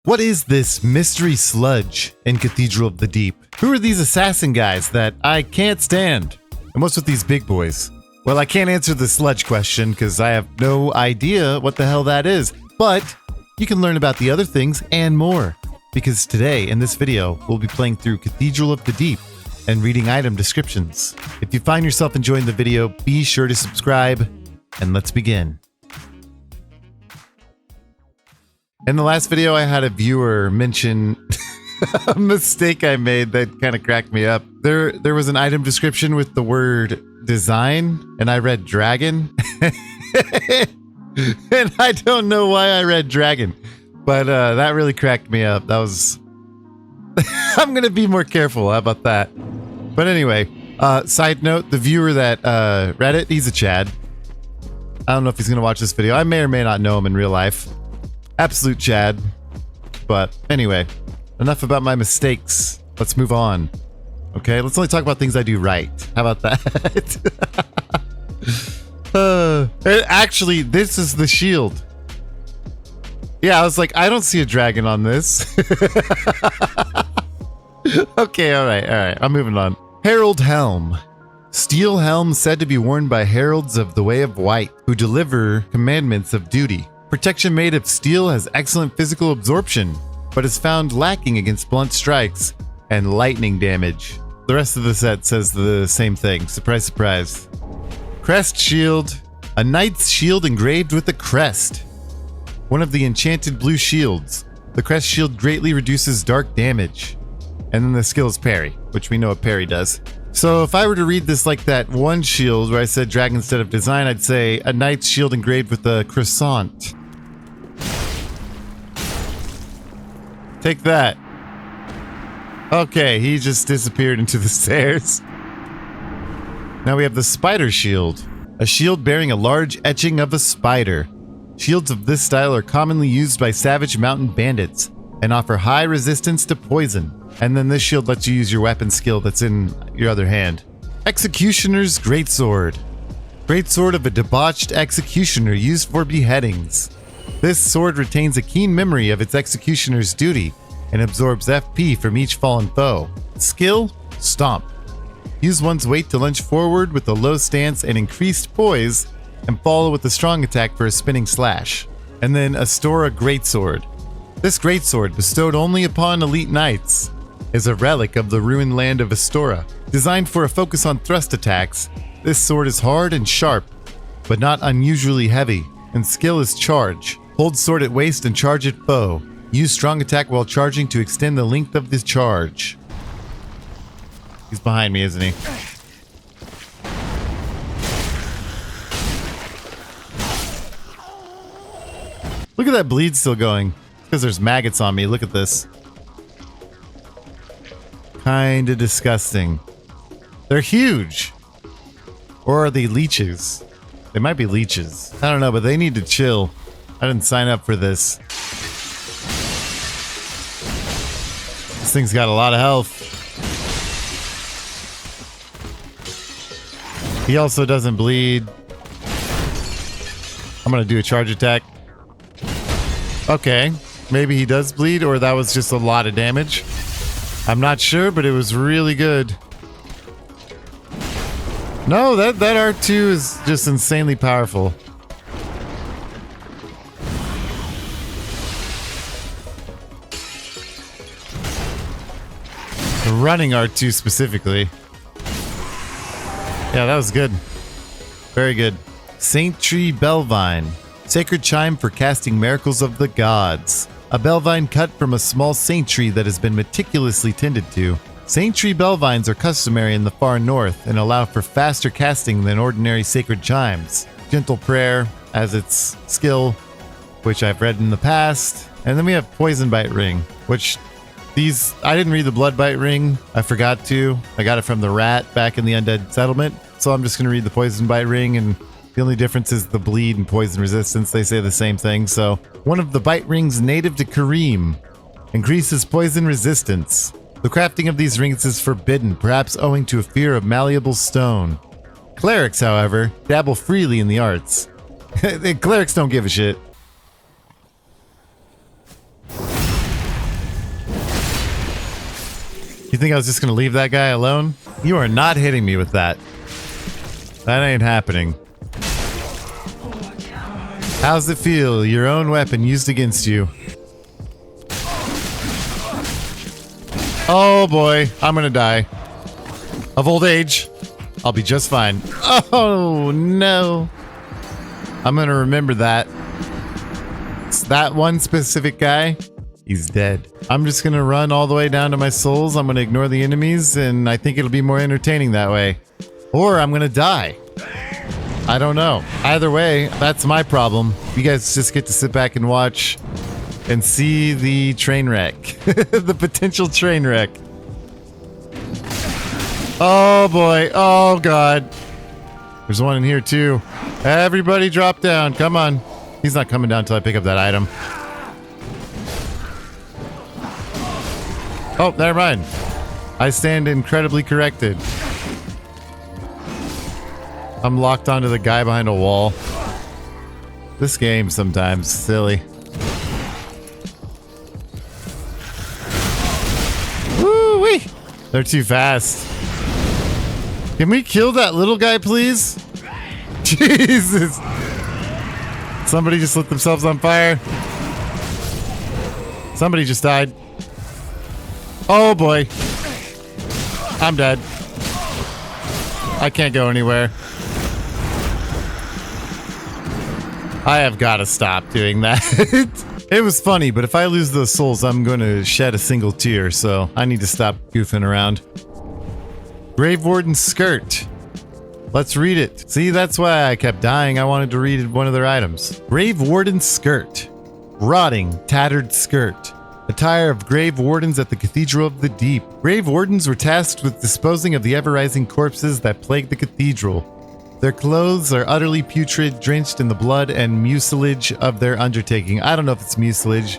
What is this mystery sludge in Cathedral of the Deep? Who are these assassin guys that I can't stand? And what's with these big boys? Well, I can't answer the sludge question because I have no idea what the hell that is. But you can learn about the other things and more. Because today, in this video, we'll be playing through Cathedral of the Deep and reading item descriptions. If you find yourself enjoying the video, be sure to subscribe, and let's begin. In the last video, I had a viewer mention a mistake I made that kind of cracked me up. There was an item description with the word design, and I read dragon. And I don't know why I read dragon, but that really cracked me up. That was... I'm going to be more careful. How about that? But anyway, side note, the viewer that read it, he's a Chad. I don't know if he's going to watch this video. I may or may not know him in real life. Absolute Chad. But anyway, enough about my mistakes. Let's move on. Okay, let's only talk about things I do right. How about that? Actually, this is the shield. Yeah, I was like, I don't see a dragon on this. Okay, alright. I'm moving on. Herald Helm. Steel helm said to be worn by heralds of the Way of White, who deliver commandments of duty. Protection made of steel has excellent physical absorption, but is found lacking against blunt strikes and lightning damage. The rest of the set says the same thing. Surprise, surprise. Crest shield. A knight's shield engraved with a crest. One of the enchanted blue shields. The crest shield greatly reduces dark damage. And then the skill is parry, which we know what parry does. So if I were to read this like that one shield where I said dragon instead of design, I'd say a knight's shield engraved with a croissant. Take that. Okay, he just disappeared into the stairs. Now we have the spider shield. A shield bearing a large etching of a spider. Shields of this style are commonly used by savage mountain bandits and offer high resistance to poison. And then this shield lets you use your weapon skill that's in your other hand. Executioner's Greatsword. Greatsword of a debauched executioner used for beheadings. This sword retains a keen memory of its executioner's duty and absorbs FP from each fallen foe. Skill, Stomp. Use one's weight to lunge forward with a low stance and increased poise, and follow with a strong attack for a spinning slash. And then Astora Greatsword. This greatsword, bestowed only upon elite knights, is a relic of the ruined land of Astora. Designed for a focus on thrust attacks, this sword is hard and sharp, but not unusually heavy, and skill is Charge. Hold sword at waist and charge at foe. Use strong attack while charging to extend the length of the charge. He's behind me, isn't he? Look at that bleed still going. It's because there's maggots on me. Look at this. Kinda disgusting. They're huge. Or are they leeches? They might be leeches. I don't know, but they need to chill. I didn't sign up for this. This thing's got a lot of health. He also doesn't bleed. I'm gonna do a charge attack. Okay, maybe he does bleed, or that was just a lot of damage. I'm not sure, but it was really good. No, that R2 is just insanely powerful. The running R2 specifically. Yeah, that was good. Very good. Saint Tree Bellvine. Sacred chime for casting miracles of the gods. A bellvine cut from a small saint tree that has been meticulously tended to. Saint tree bellvines are customary in the far north and allow for faster casting than ordinary sacred chimes. Gentle prayer as its skill, which I've read in the past. And then we have Poison Bite Ring, which these, I didn't read the Blood Bite Ring. I forgot to. I got it from the rat back in the Undead Settlement. So I'm just going to read the Poison Bite Ring, and the only difference is the bleed and poison resistance. They say the same thing. So one of the bite rings native to Kareem increases poison resistance. The crafting of these rings is forbidden, perhaps owing to a fear of malleable stone. Clerics, however, dabble freely in the arts. The clerics don't give a shit. You think I was just gonna leave that guy alone? You are not hitting me with that. That ain't happening. How's it feel? Your own weapon used against you. Oh boy, I'm gonna die. Of old age. I'll be just fine. Oh no. I'm gonna remember that. It's that one specific guy. He's dead. I'm just gonna run all the way down to my souls. I'm gonna ignore the enemies, and I think it'll be more entertaining that way. Or I'm gonna die. I don't know. Either way, that's my problem. You guys just get to sit back and watch and see the train wreck. The potential train wreck. Oh boy. Oh god. There's one in here too. Everybody drop down. Come on. He's not coming down until I pick up that item. Oh, never mind. I stand incredibly corrected. I'm locked onto the guy behind a wall. This game sometimes silly. Woo-wee! They're too fast. Can we kill that little guy, please? Jesus! Somebody just lit themselves on fire. Somebody just died. Oh boy. I'm dead. I can't go anywhere. I have got to stop doing that. It was funny, but if I lose those souls, I'm going to shed a single tear, so I need to stop goofing around. Grave Warden's skirt. Let's read it. See, that's why I kept dying. I wanted to read one of their items. Grave Warden's skirt. Rotting, tattered skirt. Attire of grave wardens at the Cathedral of the Deep. Grave wardens were tasked with disposing of the ever-rising corpses that plague the cathedral. Their clothes are utterly putrid, drenched in the blood and mucilage of their undertaking. I don't know if it's mucilage,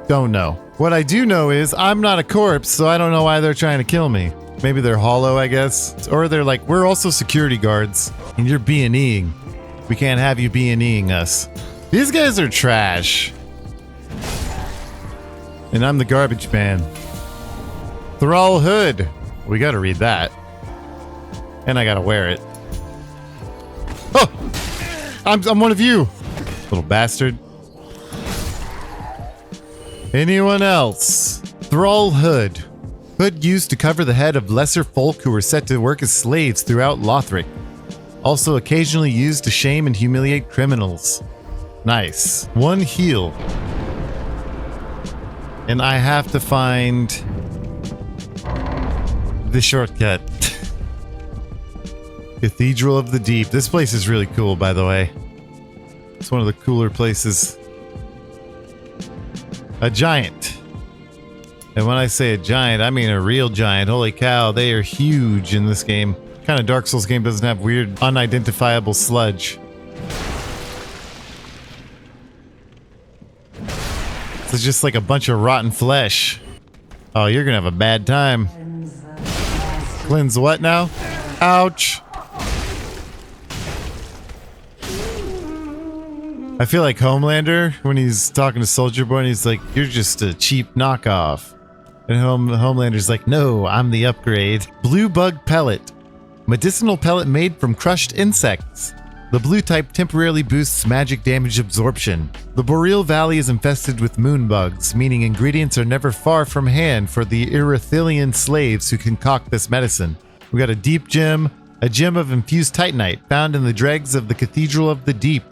don't know. What I do know is I'm not a corpse, so I don't know why they're trying to kill me. Maybe they're hollow, I guess. Or they're like, we're also security guards, and you're B&Eing. We can't have you B&Eing us. These guys are trash. And I'm the garbage man. Thrall Hood. We gotta read that. And I gotta wear it. Oh! I'm one of you! Little bastard. Anyone else? Thrall Hood. Hood used to cover the head of lesser folk who were set to work as slaves throughout Lothric. Also occasionally used to shame and humiliate criminals. Nice. One heal. And I have to find the shortcut. Cathedral of the Deep. This place is really cool, by the way. It's one of the cooler places. A giant. And when I say a giant, I mean a real giant. Holy cow, they are huge in this game. What kind of Dark Souls game doesn't have weird, unidentifiable sludge? It's just like a bunch of rotten flesh. Oh, you're gonna have a bad time. Cleanse what now? Ouch. I feel like Homelander when he's talking to Soldier Boy and he's like, you're just a cheap knockoff. And Homelander's like, no, I'm the upgrade. Blue Bug Pellet. Medicinal pellet made from crushed insects. The blue type temporarily boosts magic damage absorption. The Boreal Valley is infested with moon bugs, meaning ingredients are never far from hand for the Irithilian slaves who concoct this medicine. We got a deep gem, a gem of infused titanite found in the dregs of the Cathedral of the Deep.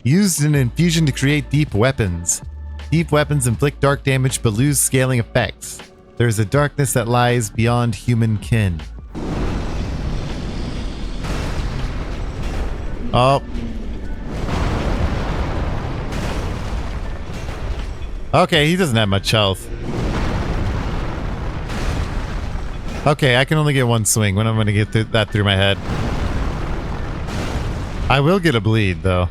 Used in infusion to create deep weapons. Deep weapons inflict dark damage but lose scaling effects. There is a darkness that lies beyond human kin. Oh. Okay, he doesn't have much health. Okay, I can only get one swing. When I'm going to get that through my head. I will get a bleed, though.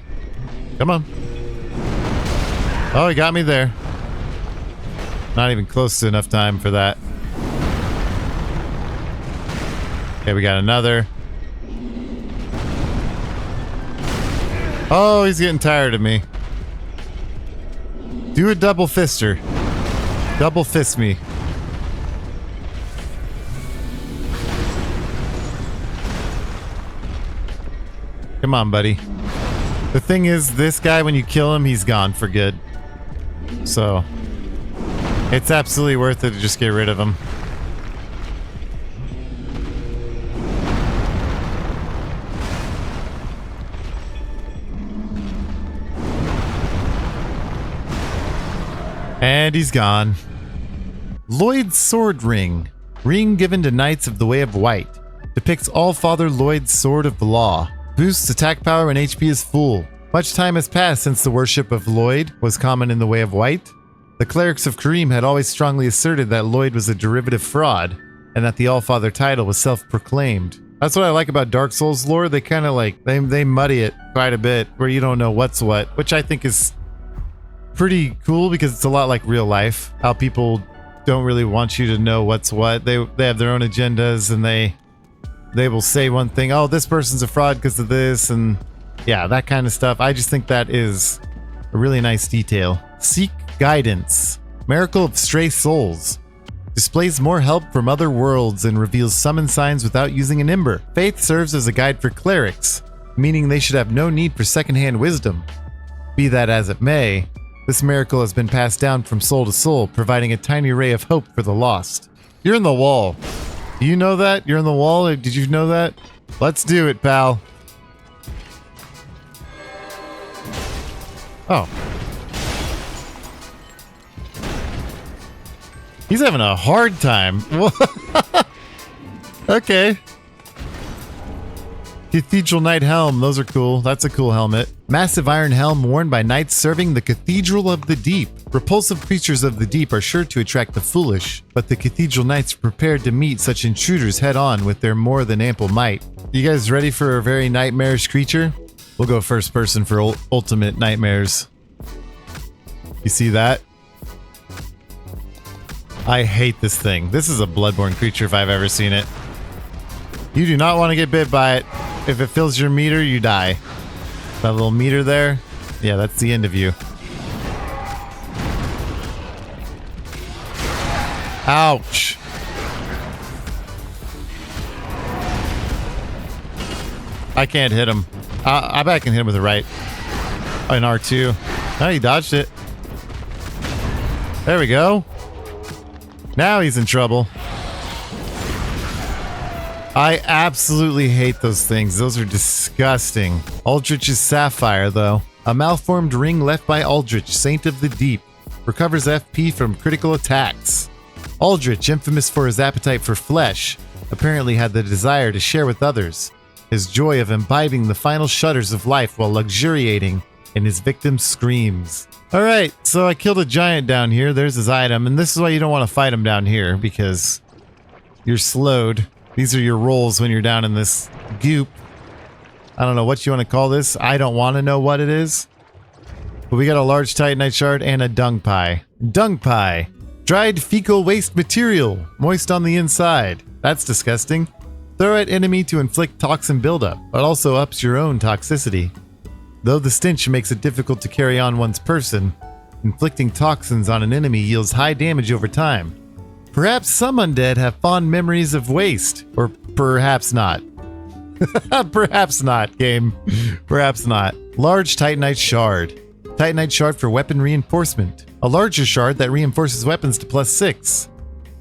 Come on. Oh, he got me there. Not even close to enough time for that. Okay, we got another. Oh, he's getting tired of me. Do a double fister. Double fist me. Come on, buddy. The thing is, this guy, when you kill him, he's gone for good. So, it's absolutely worth it to just get rid of him. And he's gone. Lloyd's Sword Ring. Ring given to Knights of the Way of White. Depicts All-Father Lloyd's Sword of the Law. Boosts attack power when HP is full. Much time has passed since the worship of Lloyd was common in the Way of White. The clerics of Kareem had always strongly asserted that Lloyd was a derivative fraud, and that the All-Father title was self-proclaimed. That's what I like about Dark Souls lore. They kind of like, they muddy it quite a bit, where you don't know what's what, which I think is pretty cool because it's a lot like real life. How people don't really want you to know what's what. They have their own agendas, and they will say one thing, oh, this person's a fraud because of this, and yeah, that kind of stuff. I just think that is a really nice detail. Seek Guidance. Miracle of Stray Souls. Displays more help from other worlds and reveals summon signs without using an ember. Faith serves as a guide for clerics, meaning they should have no need for secondhand wisdom. Be that as it may, this miracle has been passed down from soul to soul, providing a tiny ray of hope for the lost. You're in the wall. Do you know that? You're in the wall? Did you know that? Let's do it, pal. Oh. He's having a hard time. Okay. Cathedral Knight Helm. Those are cool. That's a cool helmet. Massive iron helm worn by knights serving the Cathedral of the Deep. Repulsive creatures of the deep are sure to attract the foolish, but the Cathedral Knights are prepared to meet such intruders head on with their more than ample might. You guys ready for a very nightmarish creature? We'll go first person for ultimate nightmares. You see that? I hate this thing. This is a bloodborne creature if I've ever seen it. You do not want to get bit by it. If it fills your meter, you die. That little meter there, yeah, that's the end of you. Ouch. I can't hit him. I bet I can hit him with the right. An R2. Oh, he dodged it. There we go. Now he's in trouble. I absolutely hate those things. Those are disgusting. Aldrich's Sapphire, though. A malformed ring left by Aldrich, Saint of the Deep. Recovers FP from critical attacks. Aldrich, infamous for his appetite for flesh, apparently had the desire to share with others his joy of imbibing the final shudders of life while luxuriating in his victim's screams. Alright, so I killed a giant down here. There's his item, and this is why you don't want to fight him down here, because you're slowed. These are your rolls when you're down in this goop. I don't know what you want to call this. I don't want to know what it is. But we got a large Titanite shard and a dung pie. Dung pie. Dried fecal waste material. Moist on the inside. That's disgusting. Throw at enemy to inflict toxin buildup, but also ups your own toxicity. Though the stench makes it difficult to carry on one's person, inflicting toxins on an enemy yields high damage over time. Perhaps some undead have fond memories of waste, or perhaps not. Perhaps not, game. Perhaps not. Large Titanite shard. Titanite shard for weapon reinforcement. A larger shard that reinforces weapons to +6.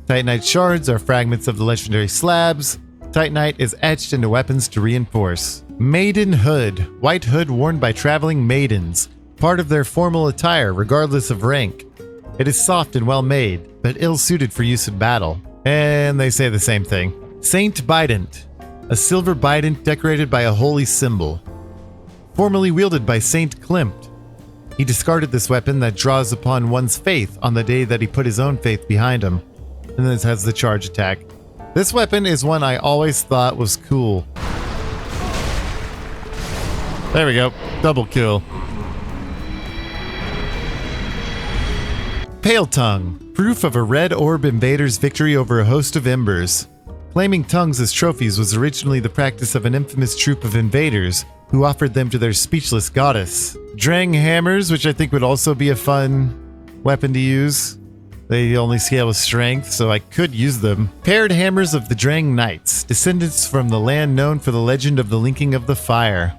Titanite shards are fragments of the legendary slabs. Titanite is etched into weapons to reinforce. Maiden hood. White hood worn by traveling maidens. Part of their formal attire, regardless of rank. It is soft and well made, but ill-suited for use in battle. And they say the same thing. Saint Bident. A silver bident decorated by a holy symbol. Formerly wielded by Saint Klimt. He discarded this weapon that draws upon one's faith on the day that he put his own faith behind him. And this has the charge attack. This weapon is one I always thought was cool. There we go. Double kill. Pale Tongue. Proof of a red orb invader's victory over a host of embers. Claiming tongues as trophies was originally the practice of an infamous troop of invaders who offered them to their speechless goddess. Drang hammers, which I think would also be a fun weapon to use. They only scale with strength, so I could use them. Paired hammers of the Drang Knights, descendants from the land known for the legend of the linking of the fire.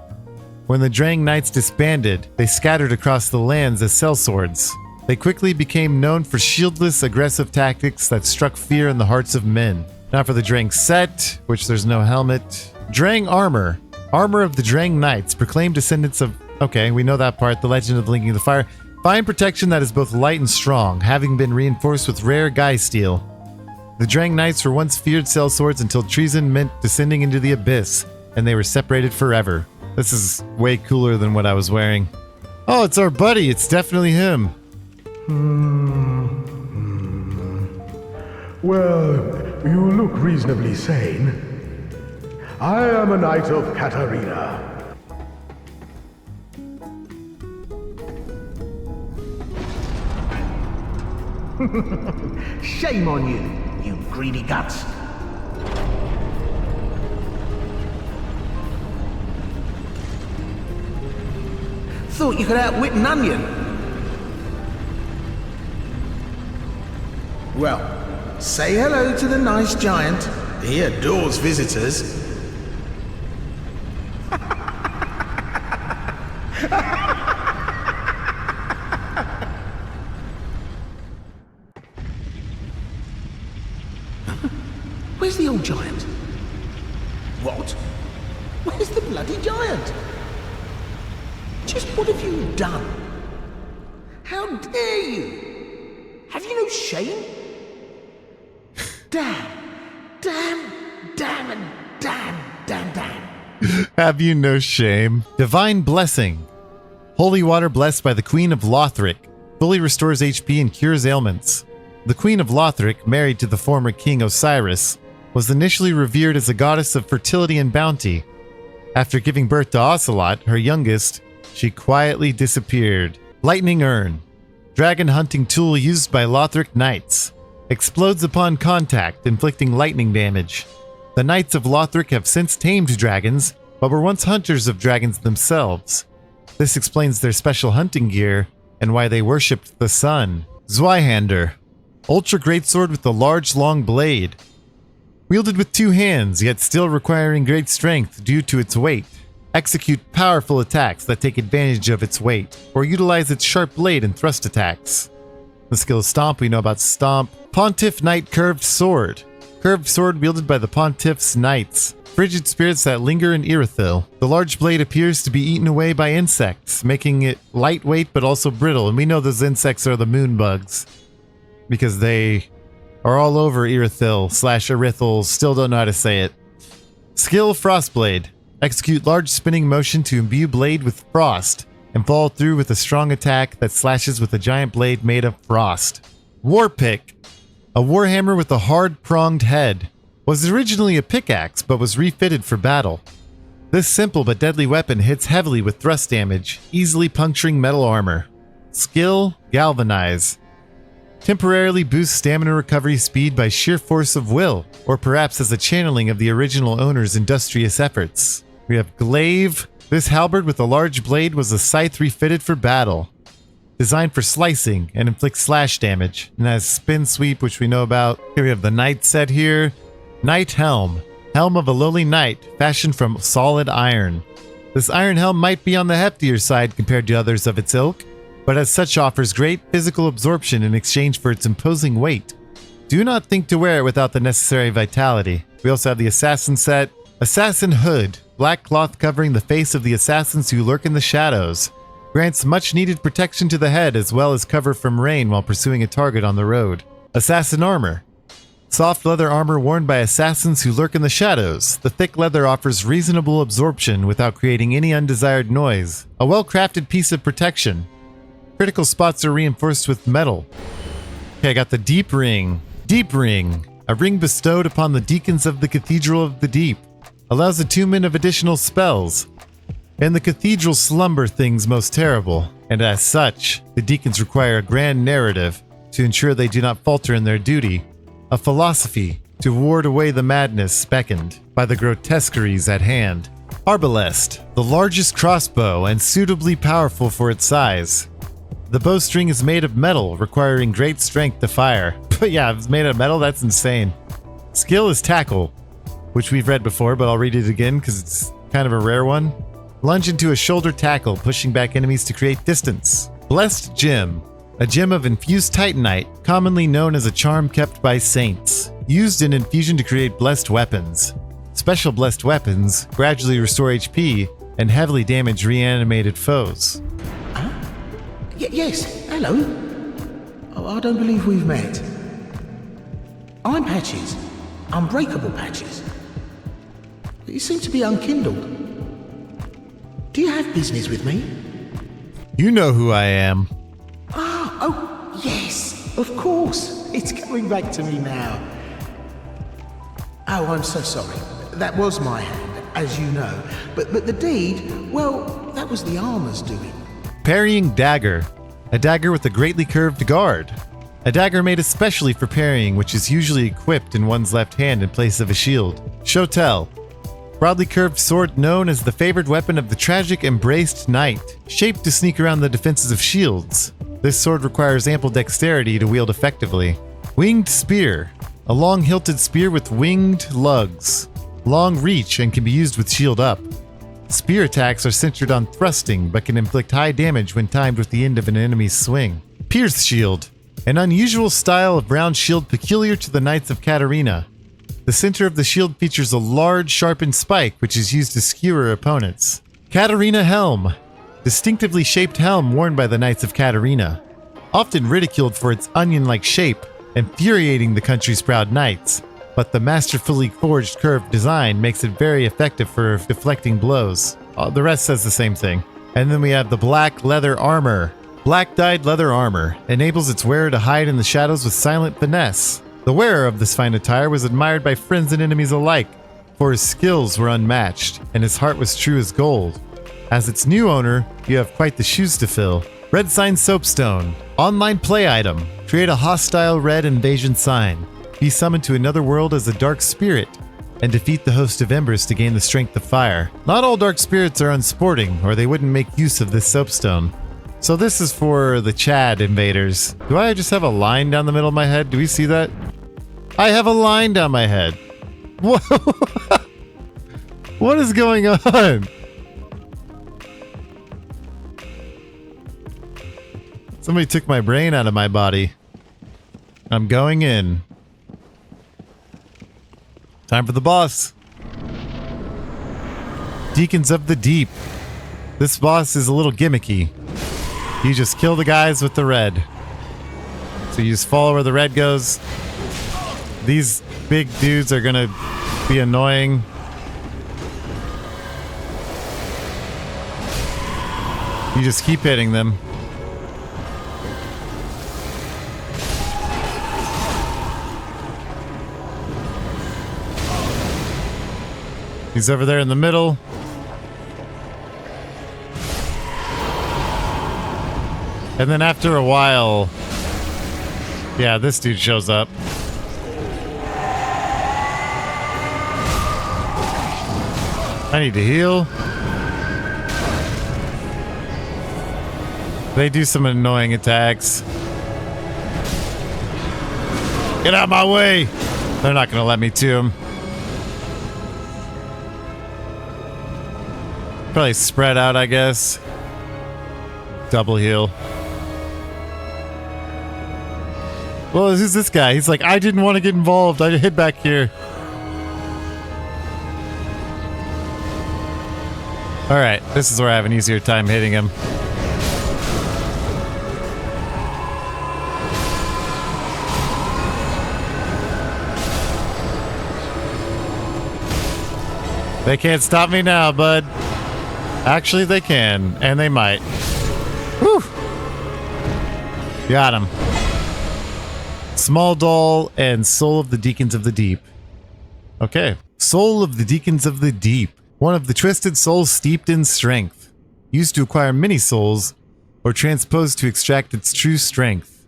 When the Drang Knights disbanded, they scattered across the lands as sellswords. They quickly became known for shieldless, aggressive tactics that struck fear in the hearts of men. Now for the Drang set, which there's no helmet. Drang armor. Armor of the Drang Knights, proclaimed descendants of... Okay, we know that part. The Legend of the Linking of the Fire. Fine protection that is both light and strong, having been reinforced with rare guy steel. The Drang Knights were once feared sellswords until treason meant descending into the abyss, and they were separated forever. This is way cooler than what I was wearing. Oh, it's our buddy. It's definitely him. Well, you look reasonably sane. I am a knight of Katarina. Shame on you, you greedy guts. Thought you could outwit an onion. Well, say hello to the nice giant. He adores visitors. Where's the old giant? What? Where's the bloody giant? Just what have you done? How dare you? Have you no shame? Damn, and damn. Have you no shame? Divine Blessing. Holy water blessed by the Queen of Lothric. Fully restores HP and cures ailments. The Queen of Lothric, married to the former King Osiris, was initially revered as a goddess of fertility and bounty. After giving birth to Ocelot, her youngest, she quietly disappeared. Lightning Urn. Dragon hunting tool used by Lothric Knights. Explodes upon contact, inflicting lightning damage. The Knights of Lothric have since tamed dragons, but were once hunters of dragons themselves. This explains their special hunting gear and why they worshipped the sun. Zweihander. Ultra greatsword with a large long blade. Wielded with two hands, yet still requiring great strength due to its weight. Execute powerful attacks that take advantage of its weight, or utilize its sharp blade in thrust attacks. The skill is Stomp, we know about Stomp. Pontiff Knight Curved Sword. Curved sword wielded by the Pontiff's Knights. Frigid spirits that linger in Irithyll. The large blade appears to be eaten away by insects, making it lightweight but also brittle, and we know those insects are the moon bugs. Because they are all over Irithyll/Irithyll, still don't know how to say it. Skill Frostblade. Execute large spinning motion to imbue blade with frost, and follow through with a strong attack that slashes with a giant blade made of frost. Warpick. A warhammer with a hard-pronged head. Was originally a pickaxe, but was refitted for battle. This simple but deadly weapon hits heavily with thrust damage, easily puncturing metal armor. Skill Galvanize. Temporarily boosts stamina recovery speed by sheer force of will, or perhaps as a channeling of the original owner's industrious efforts. We have Glaive. This halberd with a large blade was a scythe refitted for battle. Designed for slicing and inflicts slash damage, and has Spin Sweep, which we know about. Here we have the Knight set here. Knight Helm. Helm of a lowly knight, fashioned from solid iron. This iron helm might be on the heftier side compared to others of its ilk, but as such offers great physical absorption in exchange for its imposing weight. Do not think to wear it without the necessary vitality. We also have the Assassin set. Assassin Hood. Black cloth covering the face of the assassins who lurk in the shadows. Grants much needed protection to the head as well as cover from rain while pursuing a target on the road. Assassin Armor. Soft leather armor worn by assassins who lurk in the shadows. The thick leather offers reasonable absorption without creating any undesired noise. A well-crafted piece of protection. Critical spots are reinforced with metal. Okay, I got the Deep Ring. Deep Ring. A ring bestowed upon the Deacons of the Cathedral of the Deep. Allows attunement of additional spells. In the Cathedral slumber things most terrible, and as such, the Deacons require a grand narrative to ensure they do not falter in their duty. A philosophy to ward away the madness beckoned by the grotesqueries at hand. Arbalest, the largest crossbow and suitably powerful for its size. The bowstring is made of metal, requiring great strength to fire. But yeah, if it's made of metal, that's insane. Skill is Tackle, which we've read before, but I'll read it again because it's kind of a rare one. Lunge into a shoulder tackle, pushing back enemies to create distance. Blessed Gem. A gem of infused titanite, commonly known as a charm kept by saints. Used in infusion to create blessed weapons. Special blessed weapons gradually restore HP and heavily damage reanimated foes. Yes, hello. Oh, I don't believe we've met. I'm Patches. Unbreakable Patches. You seem to be unkindled. Do you have business with me? You know who I am. Oh, yes, of course. It's coming back to me now. Oh, I'm so sorry. That was my hand, as you know. But the deed, well, that was the armor's doing. Parrying Dagger. A dagger with a greatly curved guard. A dagger made especially for parrying, which is usually equipped in one's left hand in place of a shield. Shotel. Broadly curved sword known as the favored weapon of the tragic embraced knight, shaped to sneak around the defenses of shields. This sword requires ample dexterity to wield effectively. Winged Spear. A long-hilted spear with winged lugs. Long reach and can be used with shield up. Spear attacks are centered on thrusting, but can inflict high damage when timed with the end of an enemy's swing. Pierce Shield. An unusual style of round shield peculiar to the Knights of Catarina. The center of the shield features a large sharpened spike which is used to skewer opponents. Catarina Helm. Distinctively shaped helm worn by the Knights of Catarina. Often ridiculed for its onion-like shape, infuriating the country's proud knights. But the masterfully forged curved design makes it very effective for deflecting blows. The rest says the same thing. And then we have the black leather armor. Black dyed leather armor enables its wearer to hide in the shadows with silent finesse. The wearer of this fine attire was admired by friends and enemies alike, for his skills were unmatched, and his heart was true as gold. As its new owner, you have quite the shoes to fill. Red Sign Soapstone. Online play item. Create a hostile red invasion sign. Be summoned to another world as a dark spirit, and defeat the host of embers to gain the strength of fire. Not all dark spirits are unsporting, or they wouldn't make use of this soapstone. So this is for the Chad invaders. Do I just have a line down the middle of my head? Do we see that? I have a line down my head. Whoa! What is going on? Somebody took my brain out of my body. I'm going in. Time for the boss. Deacons of the Deep. This boss is a little gimmicky. You just kill the guys with the red. So you just follow where the red goes. These big dudes are gonna be annoying. You just keep hitting them. He's over there in the middle. And then after a while, yeah, this dude shows up. I need to heal. They do some annoying attacks. Get out of my way! They're not gonna let me to him. Probably spread out, I guess. Double heal. Well, who's this guy? He's like, I didn't want to get involved. I hid back here. Alright, this is where I have an easier time hitting him. They can't stop me now, bud. Actually, they can, and they might. Whew! Got him. Small Doll and Soul of the Deacons of the Deep. Okay. Soul of the Deacons of the Deep. One of the twisted souls steeped in strength. Used to acquire many souls, or transposed to extract its true strength.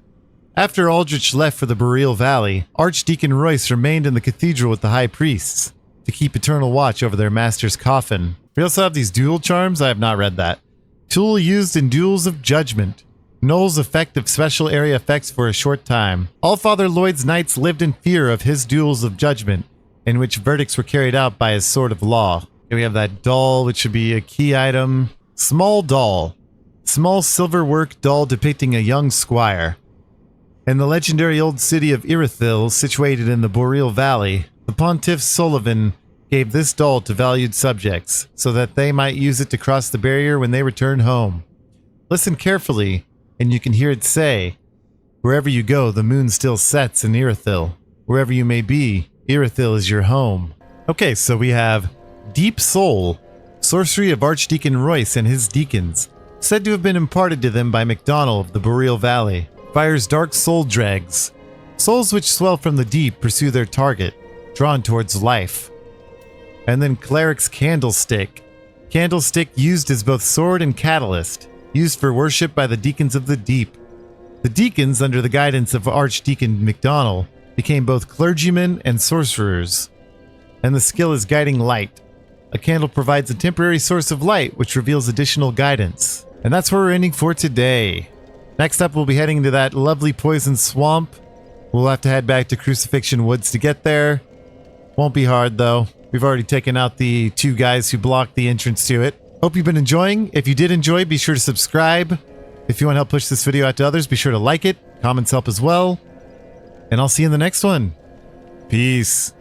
After Aldrich left for the Boreal Valley, Archdeacon Royce remained in the Cathedral with the High Priests, to keep eternal watch over their master's coffin. We also have these duel charms. I have not read that. Tool used in duels of judgment. Null's effect of special area effects for a short time. Allfather Lloyd's knights lived in fear of his duels of judgment, in which verdicts were carried out by his sword of law. Okay, we have that doll, which should be a key item. Small doll. Small silverwork doll depicting a young squire. In the legendary old city of Irithyll, situated in the Boreal Valley, the Pontiff Sullivan gave this doll to valued subjects, so that they might use it to cross the barrier when they return home. Listen carefully, and you can hear it say, "Wherever you go, the moon still sets in Irithyll. Wherever you may be, Irithyll is your home." Okay, so we have Deep Soul, sorcery of Archdeacon Royce and his deacons, said to have been imparted to them by MacDonald of the Boreal Valley. Fires dark soul dregs. Souls which swell from the deep pursue their target, drawn towards life. And then Cleric's Candlestick. Candlestick used as both sword and catalyst, used for worship by the Deacons of the Deep. The Deacons, under the guidance of Archdeacon MacDonald, became both clergymen and sorcerers. And the skill is Guiding Light. A candle provides a temporary source of light which reveals additional guidance. And that's where we're ending for today. Next up, we'll be heading into that lovely poison swamp. We'll have to head back to Crucifixion Woods to get there. Won't be hard though. We've already taken out the 2 guys who blocked the entrance to it. Hope you've been enjoying. If you did enjoy, be sure to subscribe. If you want to help push this video out to others, be sure to like it. Comments help as well. And I'll see you in the next one. Peace.